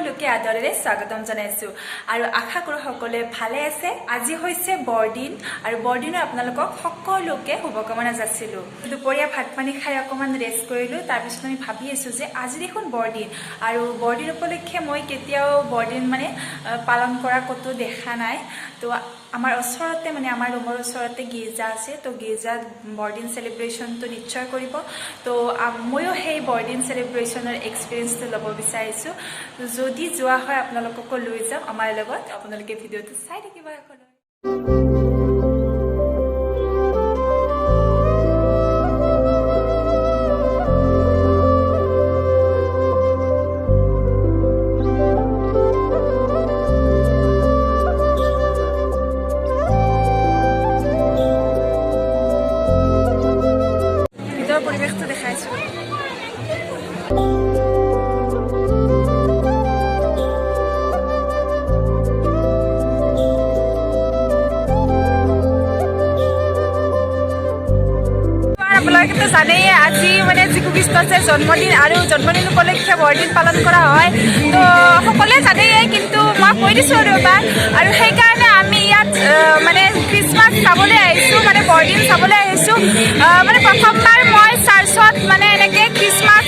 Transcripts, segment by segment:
সকলোকে আদৰেৰে স্বাগতম জনাইছো আৰু আশা কৰো সকলোৱে ভালে আছে। আজি হৈছে বৰদিন আৰু বৰদিনৰ আপোনালোকক সকলোকে শুভকামনা যাচিলো। দুপৰীয়া ভাত পানী খাই অকমান ৰেষ্ট কৰিলো। তাৰ পিছত আমি ভাবি আছো যে আজি দেখোন বৰদিন আৰু বৰদিন উপলক্ষে মই কেতিয়াও বৰদিন পালন কৰা কতো দেখা নাই। তো আমাৰ ওচৰতে আমাৰ ৰুমৰ ওচৰতে গীৰ্জা আছে। তো গীৰ্জাত বৰদিন সেলিব্ৰেশনটো নিশ্চয় কৰিব। তো ময়ো সেই বৰদিন সেলিব্ৰেশনৰ এক্সপিৰিয়েন্সটো ল'ব বিচাৰিছো। যদি যোৱা হয় আপোনালোককো লৈ যাম আমাৰ লগত। আপোনালোকে ভিডিঅ'টো চাই থাকিব সকলোৱে। পৰিৱেশটো দেখাইছো। আপোনালোকেতো জানেই আজি যীশু খ্ৰীষ্টৰ যে জন্মদিন আৰু জন্মদিন উপলক্ষে বৰদিন পালন কৰা হয়। তো সকলোৱে জানেই, কিন্তু মই কৈ দিছোঁ আৰু সেইকাৰণে আমি ইয়াত খ্ৰীষ্টমাছ চাবলৈ আহিছোঁ, বৰদিন চাবলৈ আহিছোঁ। প্ৰথমবাৰ মই চাৰ্চত এনেকৈ খ্ৰীষ্টমাছ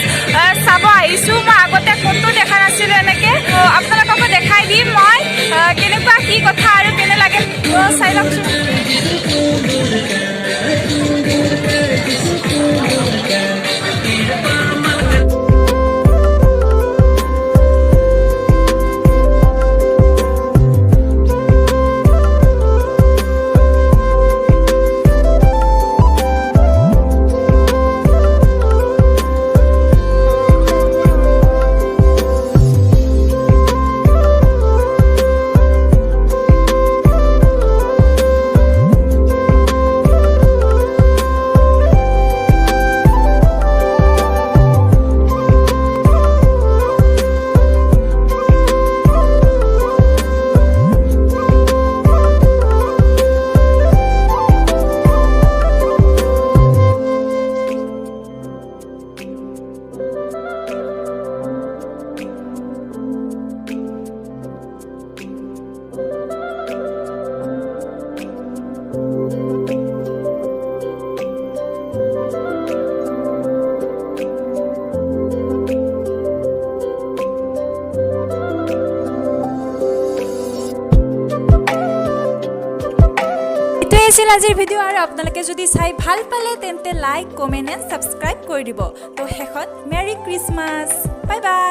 চাব আহিছোঁ। মই আগতে ক'তো দেখা নাছিলোঁ এনেকৈ। আপোনালোককো দেখাই দিম মই কেনেকুৱা কি কথা আৰু কেনে লাগে চাই লওকচোন। আছিল আজিৰ ভিডিঅ' আৰু আপোনালোকে যদি চাই ভাল পালে তেন্তে লাইক, কমেণ্ট এণ্ড ছাবস্ক্ৰাইব কৰি দিব। তো শেষত মেৰী ক্ৰিছমাছ, বাই বাই।